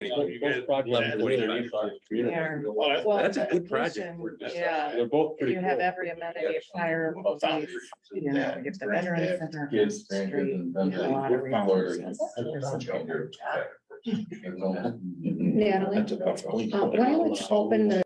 Both projects are really neat for the community. Yeah. Oh, Well, That's a in good project. addition, yeah, They're both pretty you have cool. every amenity, fire, police, you know, you have the veteran center. across the street, you have a lot of resources. Natalie, That's about. why don't we open the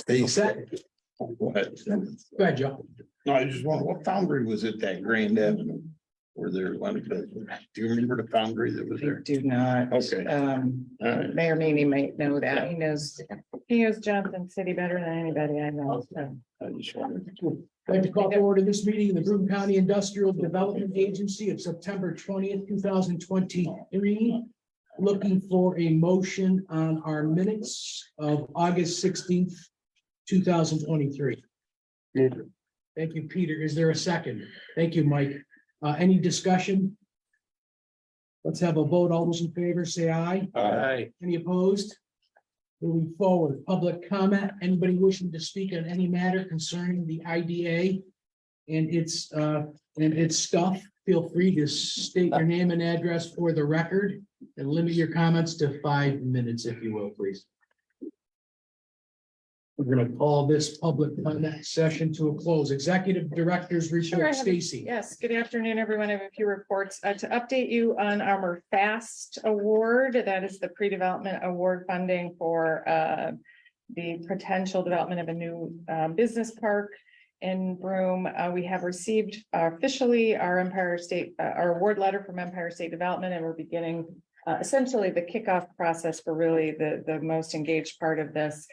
Stay set. Go ahead, Joe. No, I just wonder what foundry was it that Grand Avenue? Where there wanted to, do you remember the foundry that was I there? do not. Okay. All right. Mayor Meany might know that. He knows Johnson City better than anybody I know. So. I just wondered. I'd like to call to order this meeting of the Broome County Industrial Development Agency of September 20th, 2023. Looking for a motion on our minutes of August 16th, 2023. Thank you, Peter. Is there a second? Thank you, Mike. Any discussion? Let's have a vote. All those in favor, say aye. Aye. Any opposed? Moving forward, public comment. Anybody wishing to speak on any matter concerning the IDA and its stuff, feel free to state your name and address for the record and limit your comments to 5 minutes, if you will, please. We're going to call this public comment session to a close. Executive Director's Sure, I report, have- Stacy. Yes, good afternoon, everyone. I have a few reports to update you on our FAST award. That is the pre-development award funding for the potential development of a new business park in Broome. We have received officially our our award letter from Empire State Development, and we're beginning essentially the kickoff process for really the most engaged part of this.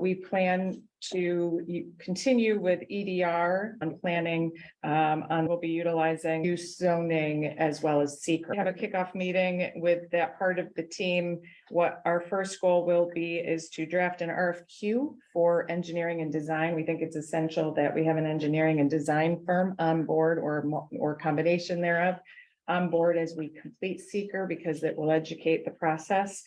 We plan to continue with EDR on planning, we'll be utilizing use zoning as well as seeker. We have a kickoff meeting with that part of the team. What our first goal will be is to draft an RFQ for engineering and design. We think it's essential that we have an engineering and design firm on board or combination thereof on board as we complete seeker, because it will educate the process.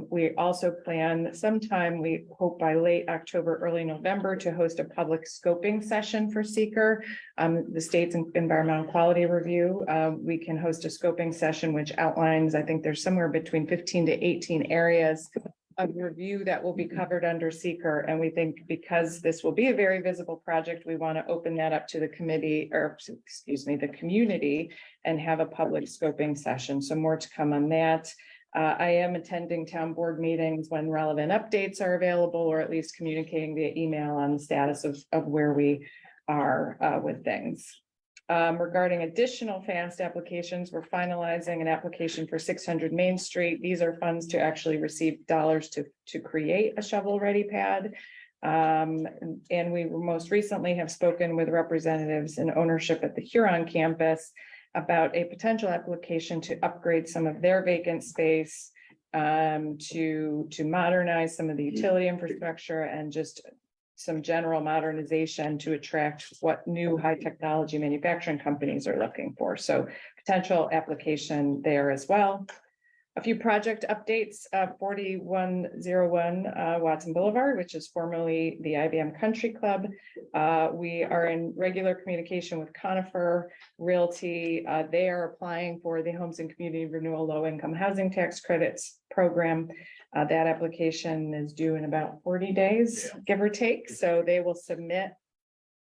We also plan sometime, we hope by late October, early November, to host a public scoping session for seeker. The state's environmental quality review. We can host a scoping session which outlines, I think there's somewhere between 15 to 18 areas of review that will be covered under seeker. And we think because this will be a very visible project, we want to open that up to the committee, or excuse me, the community, and have a public scoping session. So more to come on that. I am attending town board meetings when relevant updates are available, or at least communicating via email on the status of where we are with things. Regarding additional FAST applications, we're finalizing an application for 600 Main Street. These are funds to actually receive dollars to create a shovel-ready pad. And we most recently have spoken with representatives and ownership at the Huron campus about a potential application to upgrade some of their vacant space, to modernize some of the utility infrastructure and just some general modernization to attract what new high technology manufacturing companies are looking for. So potential application there as well. A few project updates, 4101 Watson Boulevard, which is formerly the IBM Country Club. We are in regular communication with Conifer Realty. They are applying for the Homes and Community Renewal Low Income Housing Tax Credits Program. That application is due in about 40 days, give or take. So they will submit,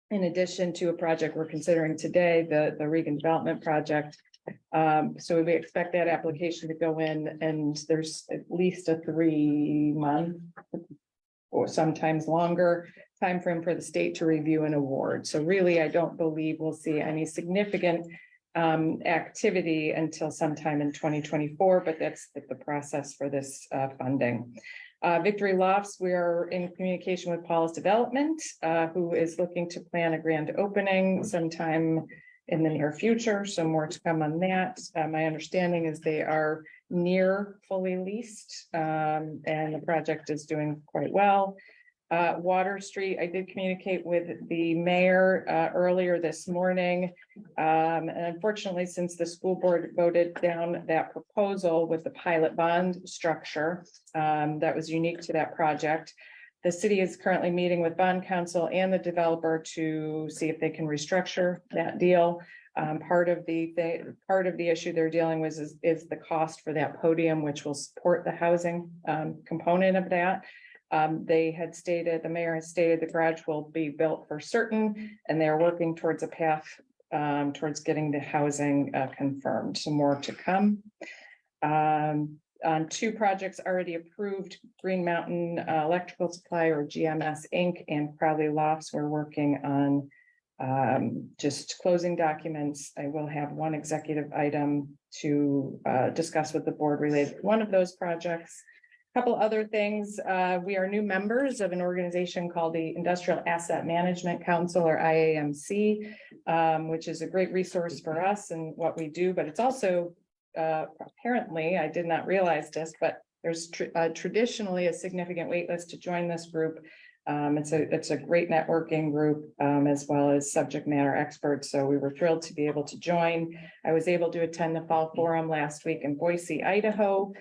in addition to a project we're considering today, the Regan Development Project. So we expect that application to go in, and there's at least a 3-month or sometimes longer timeframe for the state to review an award. So really, I don't believe we'll see any significant activity until sometime in 2024, but that's the process for this funding. Victory Lofts, we are in communication with Paul's Development, who is looking to plan a grand opening sometime in the near future. So more to come on that. My understanding is they are near fully leased, and the project is doing quite well. Water Street, I did communicate with the mayor earlier this morning. And unfortunately, since the school board voted down that proposal with the pilot bond structure that was unique to that project, the city is currently meeting with bond counsel and the developer to see if they can restructure that deal. Part of the issue they're dealing with is the cost for that podium, which will support the housing component of that. The mayor has stated the garage will be built for certain, and they are working towards a path towards getting the housing confirmed. So more to come. On 2 projects already approved, Green Mountain Electrical Supply, or GMS Inc., and Crowley Lofts, we're working on just closing documents. I will have one executive item to discuss with the board related to one of those projects. Couple other things. We are new members of an organization called the Industrial Asset Management Council, or IAMC, which is a great resource for us and what we do, but it's also apparently, I did not realize this, but there's traditionally a significant wait list to join this group. It's a great networking group, as well as subject matter experts. So we were thrilled to be able to join. I was able to attend the fall forum last week in Boise, Idaho,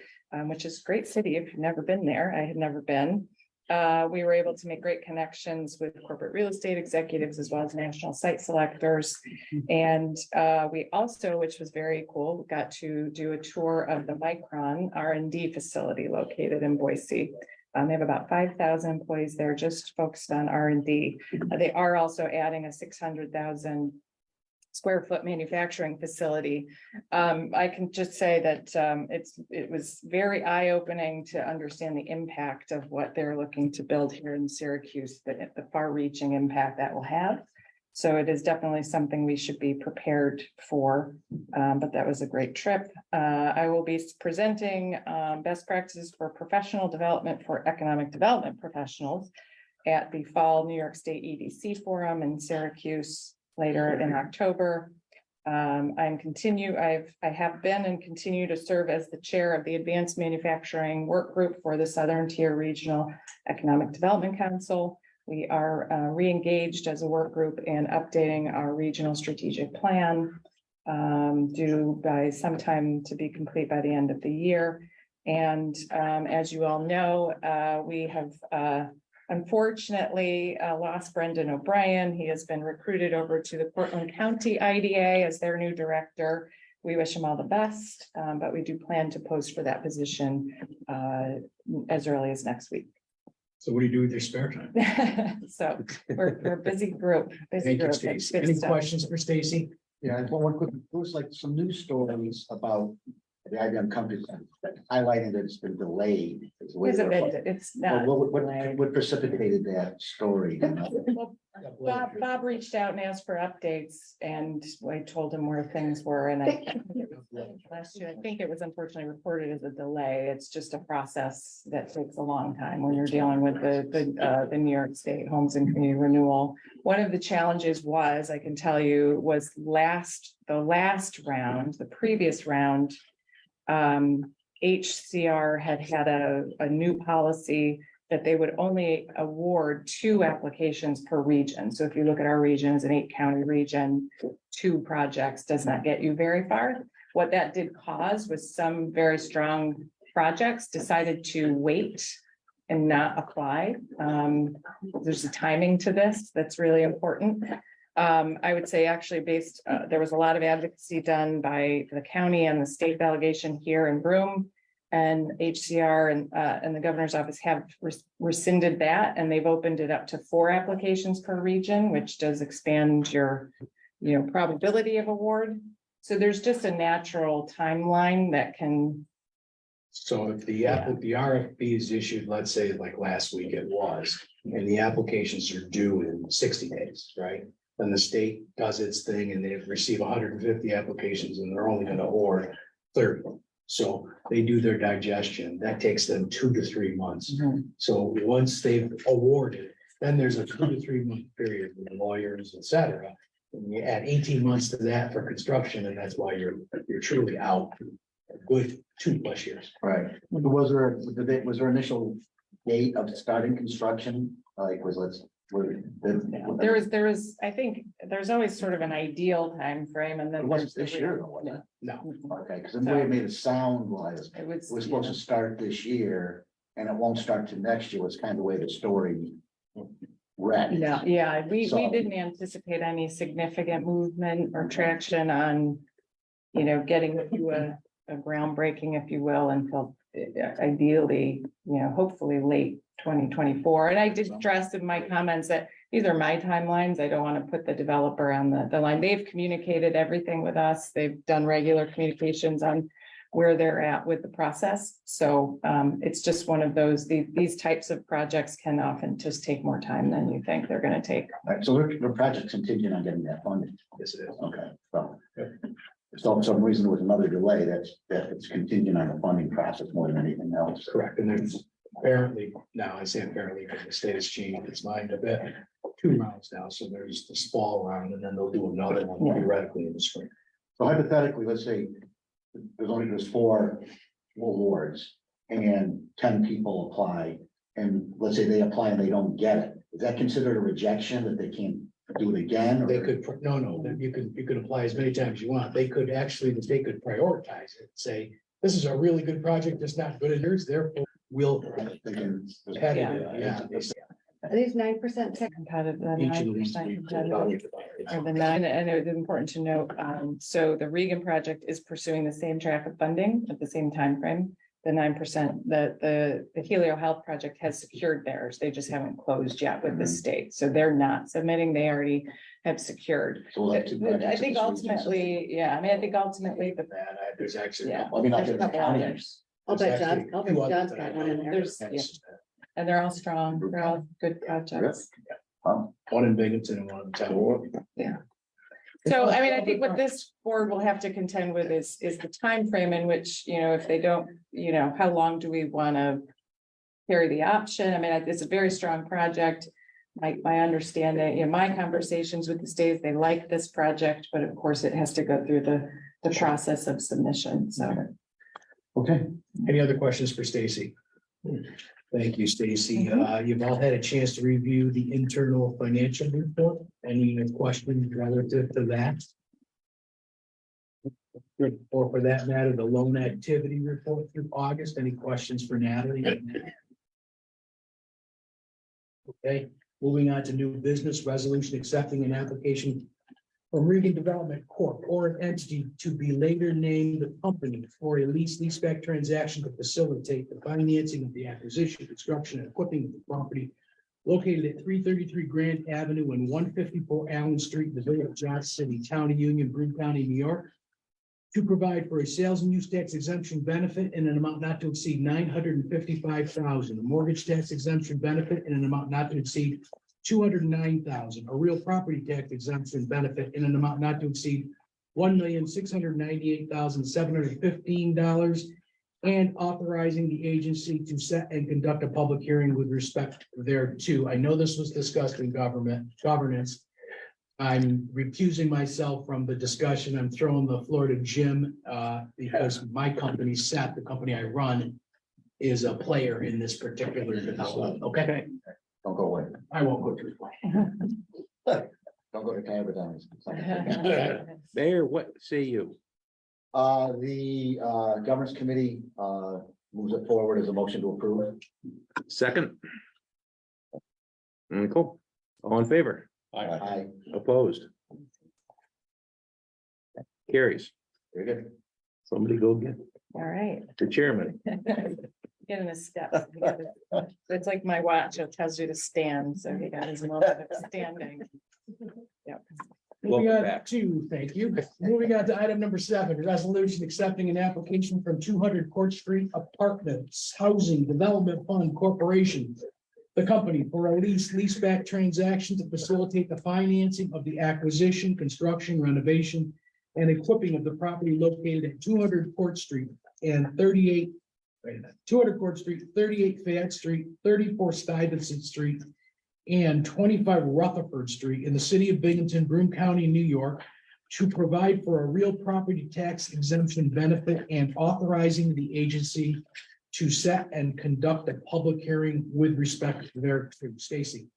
which is a great city. If you've never been there, I had never been. We were able to make great connections with corporate real estate executives as well as national site selectors. And we also, which was very cool, got to do a tour of the Micron R&D facility located in Boise. They have about 5,000 employees there just focused on R&D. They are also adding a 600,000 square foot manufacturing facility. I can just say that it was very eye-opening to understand the impact of what they're looking to build here in Syracuse, the far-reaching impact that will have. So it is definitely something we should be prepared for, but that was a great trip. I will be presenting best practices for professional development for economic development professionals at the Fall New York State EDC Forum in Syracuse later in October. I have been and continue to serve as the chair of the Advanced Manufacturing Work Group for the Southern Tier Regional Economic Development Council. We are re-engaged as a work group and updating our regional strategic plan, due by sometime to be complete by the end of the year. And as you all know, we have unfortunately lost Brendan O'Brien. He has been recruited over to the Portland County IDA as their new director. We wish him all the best, but we do plan to post for that position as early as next week. So what do you do with your spare time? So we're a busy group. Thank you, Stacy. Any questions for Stacy? Yeah, one quick, there was like some news stories about the IBM company highlighting that it's been delayed. It's not. What precipitated that story? Well, Bob reached out and asked for updates, and I told him where things were, and I think it was unfortunately reported as a delay. It's just a process that takes a long time when you're dealing with the New York State Homes and Community Renewal. One of the challenges was, I can tell you, was the last round, the previous round, HCR had a new policy that they would only award 2 applications per region. So if you look at our region as an 8-county region, 2 projects does not get you very far. What that did cause was some very strong projects decided to wait and not apply. There's a timing to this that's really important. I would say actually there was a lot of advocacy done by the county and the state delegation here in Broome. And HCR and the governor's office have rescinded that, and they've opened it up to 4 applications per region, which does expand your, probability of award. So there's just a natural timeline that can, So if the RFP is issued, let's say like last week it was, and the applications are due in 60 days, right? Then the state does its thing and they receive 150 applications and they're only gonna award 30. So they do their digestion. That takes them 2 to 3 months. So once they've awarded, then there's a 2 to 3 month period with lawyers, et cetera. And you add 18 months to that for construction, and that's why you're truly out a good 2+ years. Right. Was there initial date of starting construction? Like there was, I think, there's always sort of an ideal time frame, and then. It wasn't there's this year, though, was it? No, Okay, because the way it made it sound was, It was. it was supposed to start this year and it won't start till next year, was kind of the way the story read. No, yeah, we So- didn't anticipate any significant movement or traction on, getting to a groundbreaking, if you will, until ideally, hopefully late 2024. And I did stress in my comments that these are my timelines. I don't want to put the developer on the line. They've communicated everything with us. They've done regular communications on where they're at with the process. So it's just one of those, these types of projects can often just take more time than you think they're going to take. All right, so the project's contingent on getting that funded. yes, it is. Okay, so. If for some reason there was another delay, that it's contingent on the funding process more than anything else. Correct. And there's apparently, now I say apparently, because the state has changed its mind a bit, 2 rounds now. So there's the fall round and then they'll do another one Yeah. theoretically in the spring. So hypothetically, let's say there's 4 awards and 10 people apply. And let's say they apply and they don't get it. Is that considered a rejection that they can't do it again? Or- They could, no, you could apply as many times as you want. They could prioritize it, say, this is a really good project, it's not good as yours, therefore we'll. They can- Yeah. Are these 9% tech? Competitive, the Each of these 9% three competitive. Or the 9, and it's important to note, so the Regan project is pursuing the same track of funding at the same time frame. The 9%, the Helio Health project has secured theirs. They just haven't closed yet with the state. So they're not submitting. They already have secured. So we'll have 2 projects I at think this region. ultimately, I think ultimately, the There's actually. Yeah. I mean, not there's a that couple county. others. I'll bet John, I'll bet John's got one in there. There's, and they're all strong. They're all good projects. One in Binghamton and one in town. So, I mean, I think what this board will have to contend with is the time frame in which, if they don't, how long do we want to carry the option? I mean, it's a very strong project. My understanding, my conversations with the state, they like this project, but of course it has to go through the process of submission, so. Okay. Any other questions for Stacy? Thank you, Stacy. You've all had a chance to review the internal financial report. Any questions relative to that? Or for that matter, the loan activity report through August. Any questions for Natalie? Okay, moving on to new business resolution, accepting an application from Regan Development Corp. or an entity to be later named the company for a leaseback transaction to facilitate the financing of the acquisition, construction, and equipping of the property located at 333 Grand Avenue and 154 Allen Street, in the village of Johnson City, Town of Union, Broome County, New York, to provide for a sales and use tax exemption benefit in an amount not to exceed $955,000, a mortgage tax exemption benefit in an amount not to exceed $209,000, a real property tax exemption benefit in an amount not to exceed $1,698,715, and authorizing the agency to set and conduct a public hearing with respect thereto. I know this was discussed in governance. I'm recusing myself from the discussion. I'm throwing the floor to Jim because my company, SAP, the company I run, is a player in this particular development. Okay, Don't go away. I won't go too far. Don't go to Canada. Mayor, what say you? The governance committee moves it forward as a motion to approve. Second? Cool. All in favor? Aye. Opposed? Carries. Very good. Somebody go get All right. the chairman. Get in the steps. It's like my watch, it tells you to stand, so he got his moment of standing. Yep. Moving Welcome on back. to, thank you. Moving on to item number 7, resolution accepting an application from 200 Court Street Apartments Housing Development Fund Corporation, the company, for a leaseback transaction to facilitate the financing of the acquisition, construction, renovation, and equipping of the property located at 200 Court Street and 200 Court Street, 38 Fayette Street, 34 Stuyvesant Street, and 25 Rutherford Street in the city of Binghamton, Broome County, New York, to provide for a real property tax exemption benefit and authorizing the agency to set and conduct a public hearing with respect to their, Stacy.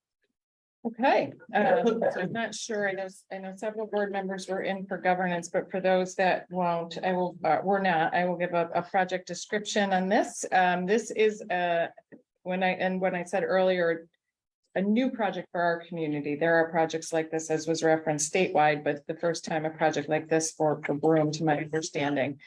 Okay, so I'm not sure, I know several board members were in for governance, but for those that won't, I will, I will give a project description on this. This is, when I said earlier, a new project for our community. There are projects like this, as was referenced statewide, but the first time a project like this for Broome, to my understanding.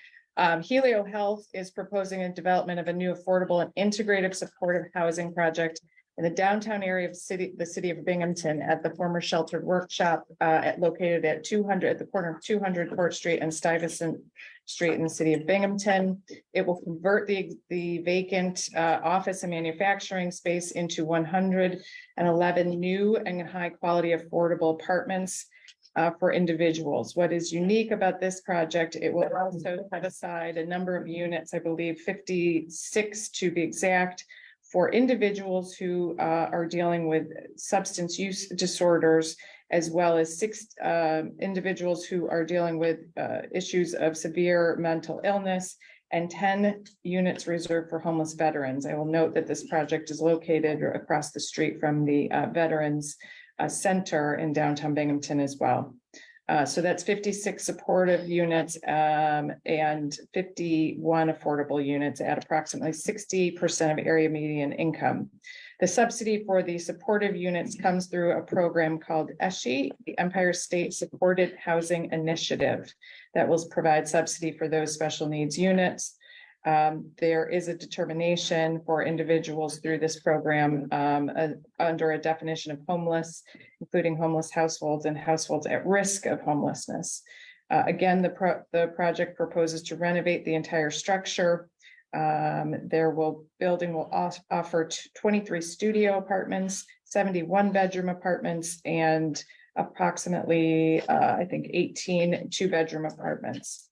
Helio Health is proposing a development of a new affordable and integrative supportive housing project in the downtown area of the city of Binghamton at the former sheltered workshop located at 200 at the corner of 200 Court Street and Stuyvesant Street in the city of Binghamton. It will convert the vacant office and manufacturing space into 111 new and high quality affordable apartments for individuals. What is unique about this project, it will also set aside a number of units, I believe 56 to be exact, for individuals who are dealing with substance use disorders, as well as 6 individuals who are dealing with issues of severe mental illness, and 10 units reserved for homeless veterans. I will note that this project is located across the street from the Veterans Center in downtown Binghamton as well. So that's 56 supportive units and 51 affordable units at approximately 60% of area median income. The subsidy for the supportive units comes through a program called ESHI, the Empire State Supported Housing Initiative, that will provide subsidy for those special needs units. There is a determination for individuals through this program under a definition of homeless, including homeless households and households at risk of homelessness. Again, the project proposes to renovate the entire structure. Building will offer 23 studio apartments, 71 bedroom apartments, and approximately, I think 18 2-bedroom apartments.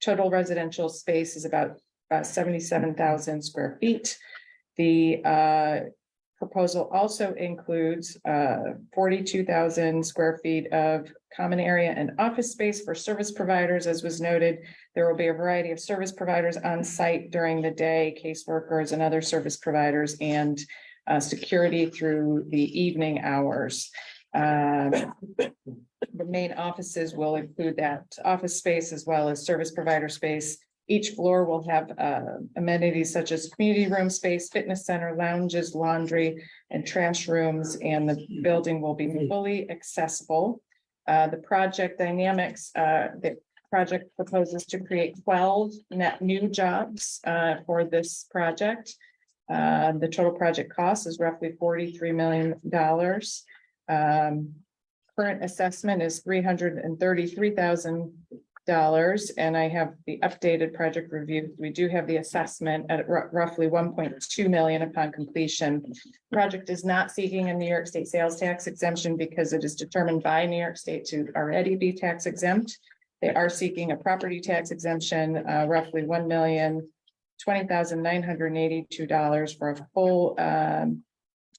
Total residential space is about 77,000 square feet. The proposal also includes 42,000 square feet of common area and office space for service providers. As was noted, there will be a variety of service providers on site during the day, caseworkers and other service providers, and security through the evening hours. The main offices will include that office space as well as service provider space. Each floor will have amenities such as community room space, fitness center, lounges, laundry, and trash rooms, and the building will be fully accessible. The project dynamics, the project proposes to create 12 net new jobs for this project. The total project cost is roughly $43 million. Current assessment is $333,000. And I have the updated project review. We do have the assessment at roughly 1.2 million upon completion. Project is not seeking a New York State sales tax exemption because it is determined by New York State to already be tax exempt. They are seeking a property tax exemption, roughly $1,020,982 for a full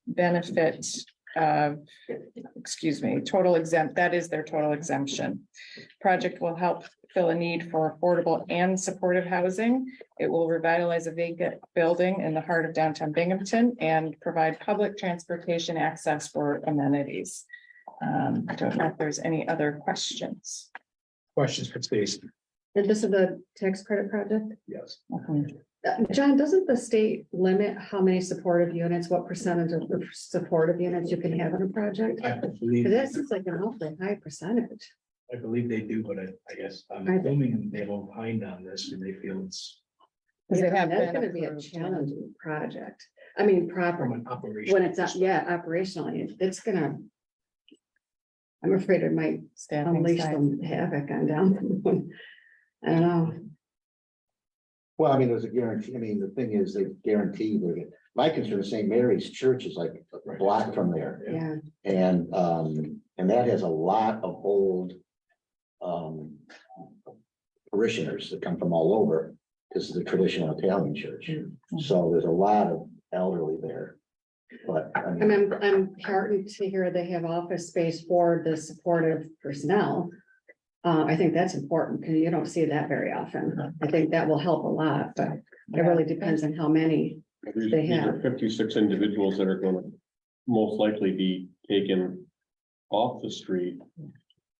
benefit excuse me, total exempt, that is their total exemption. Project will help fill a need for affordable and supportive housing. It will revitalize a vacant building in the heart of downtown Binghamton and provide public transportation access for amenities. I don't know if there's any other questions. Questions for Stacy? And this is the tax credit project? Yes. John, doesn't the state limit how many supportive units, what percentage of the supportive units you can have in a project? I believe, 'Cause that seems like an awfully high percentage. I believe they do, but I guess I'm I- assuming they've opined on this and they feel it's Because they Yeah, have that's been gonna be a approved. challenging project. I mean, proper, from an operation. when it's, operationally, it's gonna. I'm afraid it might Staffing unleash side. some havoc on down. I don't know. Well, I mean, there's a guarantee, I mean, the thing is, they guarantee, my concern is St. Mary's Church is like a block from there. Yeah, And that has a lot of old parishioners that come from all over, because of the traditional Italian church. So there's a lot of elderly there. But I I mean, mean, I'm heartened to hear they have office space for the supportive personnel. I think that's important, because you don't see that very often. I think that will help a lot, but it really depends on how many. These They these are have. 56 individuals that are gonna most likely be taken off the street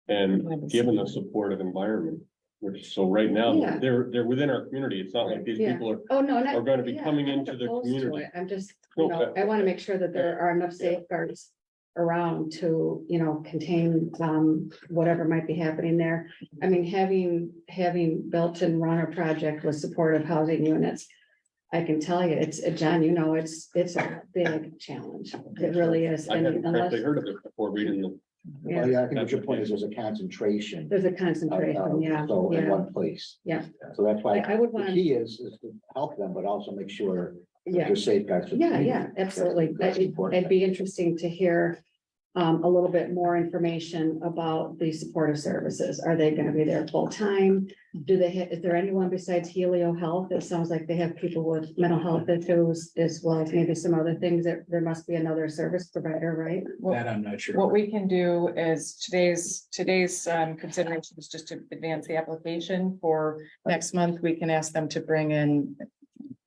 and given a supportive environment. Which, so right now, Yeah. they're within our community. It's not like these Yeah. people are, Oh, no, are gonna be yeah, coming I'm into the opposed to community. it. I'm just, No, I want to make sure that there are enough safeguards around to, contain whatever might be happening there. I mean, having built and run a project with supportive housing units, I can tell you, it's, John, it's a big challenge. It really is. I And hadn't unless frankly heard of it before reading the. well, yeah, I think what your point is, there's a concentration. there's a concentration, yeah, So in yeah. one place. Yeah. So that's why I would the want, key is to help them, but also make sure yeah. there's safeguards. for the Yeah, community. yeah, absolutely. That's important. It'd be interesting to hear a little bit more information about the supportive services. Are they gonna be there full time? Do they, is there anyone besides Helio Health? It sounds like they have people with mental health issues as well as maybe some other things, that there must be another service provider, right? That I'm not sure. What we can do is today's consideration is just to advance the application for next month. We can ask them to bring in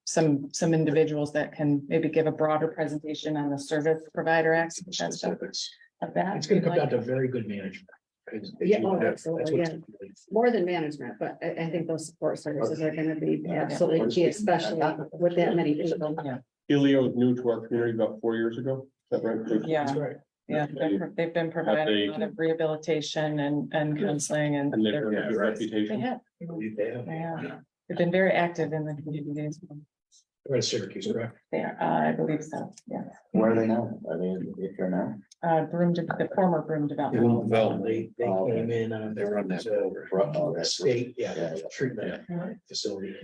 some individuals that can maybe give a broader presentation on the service provider aspect Specifics. of that. It's gonna come down to very good management. Yeah, oh, That's absolutely, what's- yeah. More than management, but I think those support services are gonna be absolutely key, especially with that many people. Helio is new to our community about 4 years ago. Is that right? Yeah, That's right. yeah, they've been providing a lot of rehabilitation and counseling and. And they've they're- got a good They reputation. have, I believe they have. they have. They've been very active in the communities. They're at Syracuse, correct? There, I believe so, yeah. Where are they now? Are they here now? The former Broome Development. They came in on. They were on that State, Yeah, yeah, yeah. treatment facility.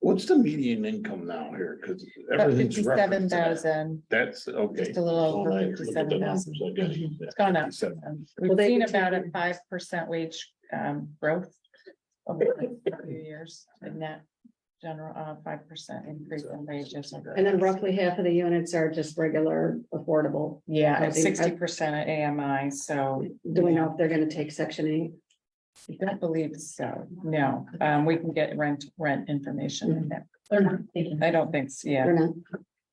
What's the median income now here? Because About everything's. 57,000, That's okay. just a little over 57,000. It's gone up. We've they seen continue- about a 5% wage growth over the few years, in that general 5% increase in wages. And then roughly half of the units are just regular affordable. Yeah, it's housing. 60% at AMI, so Do we know if they're gonna take section 8? I don't believe so. No, we can get rent information in there. They're not. I don't think, so. Yeah, They're not.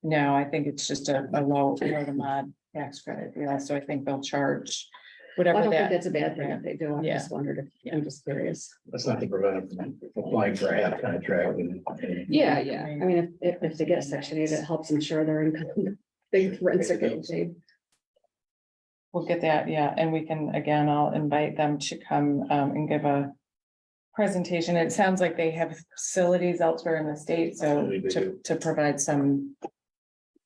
no, I think it's just a low to mod tax credit. Yeah, so I think they'll charge I whatever don't think that. that's a bad thing if they do. I Yeah. just wondered if, I'm just curious. That's not to prevent them from applying for a half contract and. Yeah, yeah. I mean, if they get section 8, it helps ensure their income. Big rents are getting paid. We'll get that, yeah, and we can, again, I'll invite them to come and give a presentation. It sounds like they have facilities elsewhere in the state, so They do. to provide some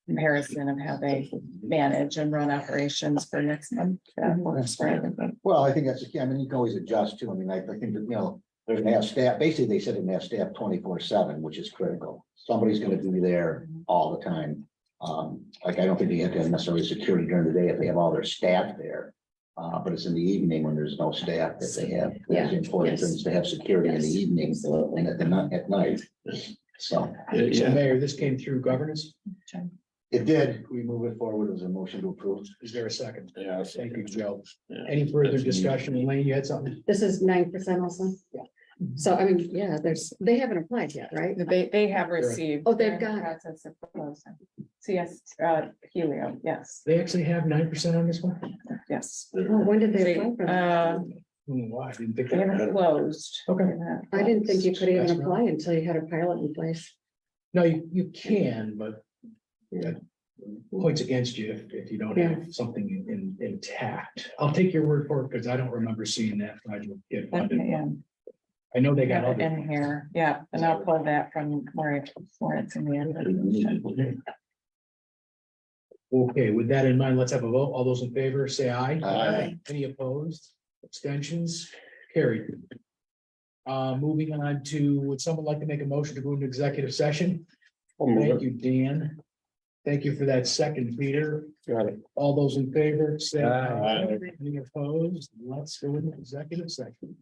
comparison of how they manage and run operations for next month. That works for everybody. Well, I think that's, I mean, you can always adjust too. I mean, I think, that, they're gonna have staff, basically, they said they're gonna have staff 24/7, which is critical. Somebody's gonna be there all the time. Like, I don't think they have to have necessarily security during the day if they have all their staff there. But it's in the evening when there's no staff that they have. Yeah, It's important yes. things to have security in the Yes, evening absolutely. and at night. So, So Mayor, this came through governance? It did. We move it forward. It was a motion to approve. Is there a second? Yeah. Thank you, Joe. Yeah. Any further That's neat. discussion? Elaine, you had something? This is 9% also? Yeah. So I mean, yeah, they haven't applied yet, right? They have received. Oh, they've they're in the got it. process of proposing. CS, Helio, yes, They actually have 9% on this one? yes. Oh, when did they apply for that? Why? I didn't think. They haven't closed. Okay. They haven't I didn't think you could even That's not- apply until you had a pilot in place. No, you can, but that points against you if you don't have something intact. I'll take your word for it because I don't remember seeing that project get funded. Yeah, I know they they got have it other. in here, yeah, and I'll pull that from where it's in the end. Okay, with that in mind, let's have a vote. All those in favor, say aye. Aye. Any opposed? Abstentions? Carried. Moving on to, would someone like to make a motion to go into executive session? I'll move Thank it. you, Dan. Thank you for that second, Peter. Got it. All those in favor, say aye. Aye. Any opposed? Let's go into executive session.